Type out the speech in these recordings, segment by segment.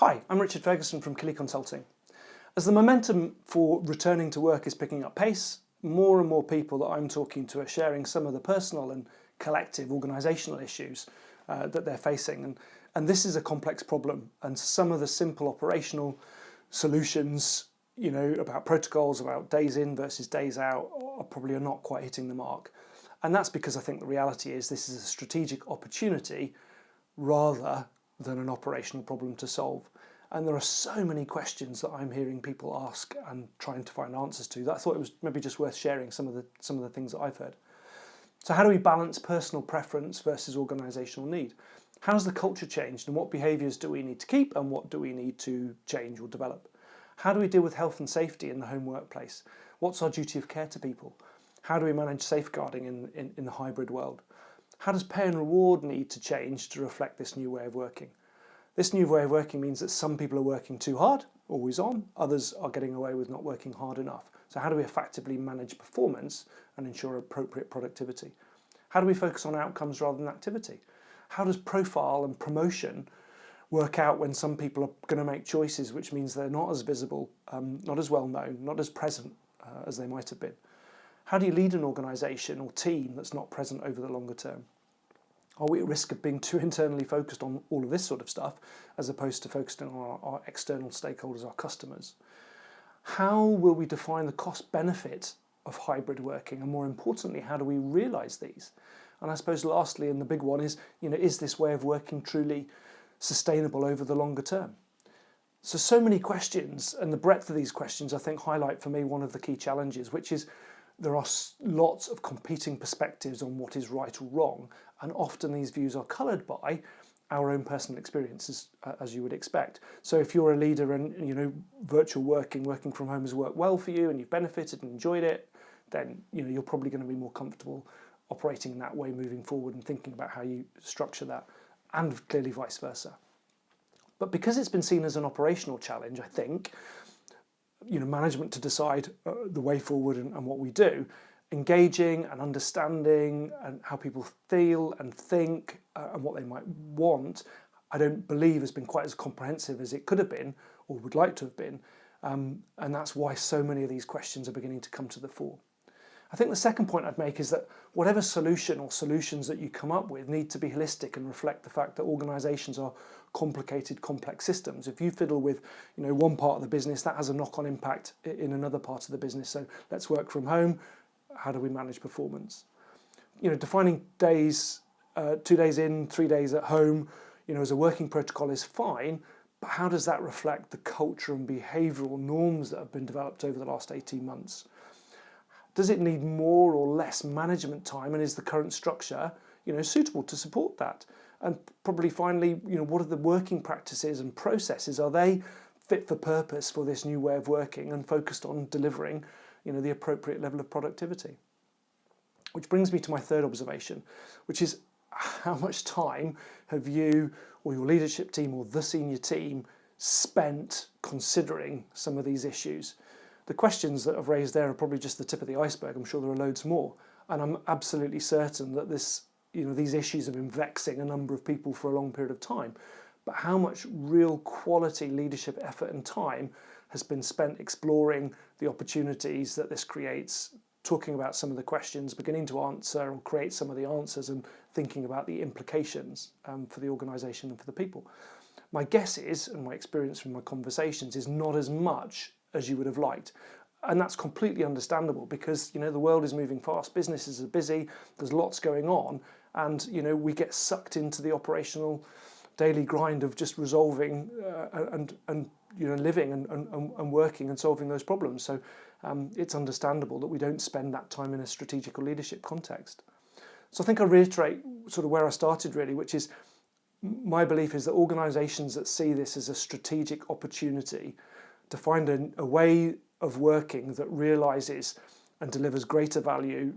Hi, I'm Richard Ferguson from Killy Consulting. As the momentum for returning to work is picking up pace, more and more people that I'm talking to are sharing some of the personal and collective organisational issues that they're facing. And this is a complex problem, and some of the simple operational solutions, about protocols, about days in versus days out, are probably not quite hitting the mark. And that's because I think the reality is this is a strategic opportunity rather than an operational problem to solve. And there are so many questions that I'm hearing people ask and trying to find answers to that I thought it was maybe just worth sharing some of the things that I've heard. So how do we balance personal preference versus organisational need? How's the culture changed, and what behaviours do we need to keep and what do we need to change or develop? How do we deal with health and safety in the home workplace? What's our duty of care to people? How do we manage safeguarding in the hybrid world? How does pay and reward need to change to reflect this new way of working? This new way of working means that some people are working too hard, always on, others are getting away with not working hard enough. So how do we effectively manage performance and ensure appropriate productivity? How do we focus on outcomes rather than activity? How does profile and promotion work out when some people are going to make choices which means they're not as visible, not as well known, not as present as they might have been? How do you lead an organisation or team that's not present over the longer term? Are we at risk of being too internally focused on all of this sort of stuff as opposed to focusing on our external stakeholders, our customers? How will we define the cost benefit of hybrid working, and more importantly, how do we realise these? And I suppose lastly, and the big one is this way of working truly sustainable over the longer term? So many questions, and the breadth of these questions I think highlight for me one of the key challenges, which is there are lots of competing perspectives on what is right or wrong, and often these views are coloured by our own personal experiences, as you would expect. So if you're a leader and virtual working from home has worked well for you and you've benefited and enjoyed it, then you're probably going to be more comfortable operating in that way moving forward and thinking about how you structure that, and clearly vice versa. But because it's been seen as an operational challenge, I think management to decide the way forward and what we do, engaging and understanding and how people feel and think and what they might want, I don't believe has been quite as comprehensive as it could have been or would like to have been, and that's why so many of these questions are beginning to come to the fore. I think the second point I'd make is that whatever solution or solutions that you come up with need to be holistic and reflect the fact that organisations are complicated, complex systems. If you fiddle with one part of the business, that has a knock-on impact in another part of the business. So let's work from home. How do we manage performance? Defining days, 2 days in, 3 days at home, as a working protocol is fine, but how does that reflect the culture and behavioural norms that have been developed over the last 18 months? Does it need more or less management time, and is the current structure suitable to support that? And probably finally, what are the working practices and processes? Are they fit for purpose for this new way of working and focused on delivering the appropriate level of productivity? Which brings me to my third observation, which is how much time have you or your leadership team or the senior team spent considering some of these issues? The questions that I've raised there are probably just the tip of the iceberg. I'm sure there are loads more. And I'm absolutely certain that these issues have been vexing a number of people for a long period of time. But how much real quality leadership effort and time has been spent exploring the opportunities that this creates, talking about some of the questions, beginning to answer or create some of the answers, and thinking about the implications for the organisation and for the people? My guess is, and my experience from my conversations, is not as much as you would have liked. And that's completely understandable because, the world is moving fast, businesses are busy, there's lots going on, and, we get sucked into the operational daily grind of just resolving and living and working and solving those problems. So it's understandable that we don't spend that time in a strategic or leadership context. So I think I'll reiterate sort of where I started really, which is my belief is that organisations that see this as a strategic opportunity to find a way of working that realises and delivers greater value,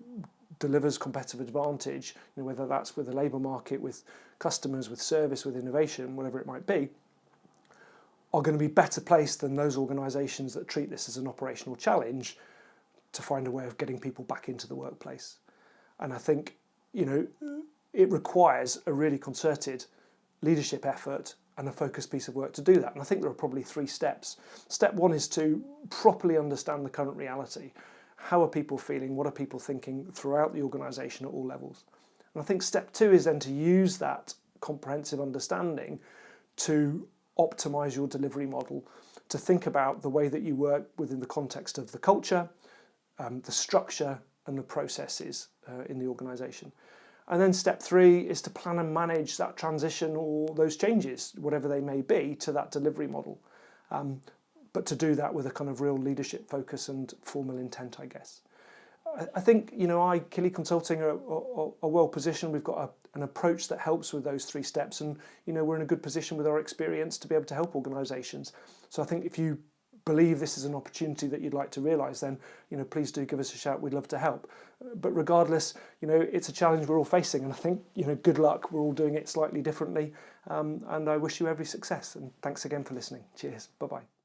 delivers competitive advantage, whether that's with the labour market, with customers, with service, with innovation, whatever it might be, are going to be better placed than those organisations that treat this as an operational challenge to find a way of getting people back into the workplace. And I think, it requires a really concerted leadership effort and a focused piece of work to do that. And I think there are probably 3 steps. Step 1 is to properly understand the current reality. How are people feeling? What are people thinking throughout the organisation at all levels? And I think step 2 is then to use that comprehensive understanding to optimise your delivery model, to think about the way that you work within the context of the culture, the structure and the processes in the organisation. And then step 3 is to plan and manage that transition or those changes, whatever they may be, to that delivery model. But to do that with a kind of real leadership focus and formal intent, I guess. I think, Killy Consulting are well positioned. We've got an approach that helps with those 3 steps, and we're in a good position with our experience to be able to help organisations. So I think if you believe this is an opportunity that you'd like to realise, then please do give us a shout. We'd love to help. But regardless, it's a challenge we're all facing, and I think good luck. We're all doing it slightly differently, and I wish you every success. And thanks again for listening. Cheers. Bye bye.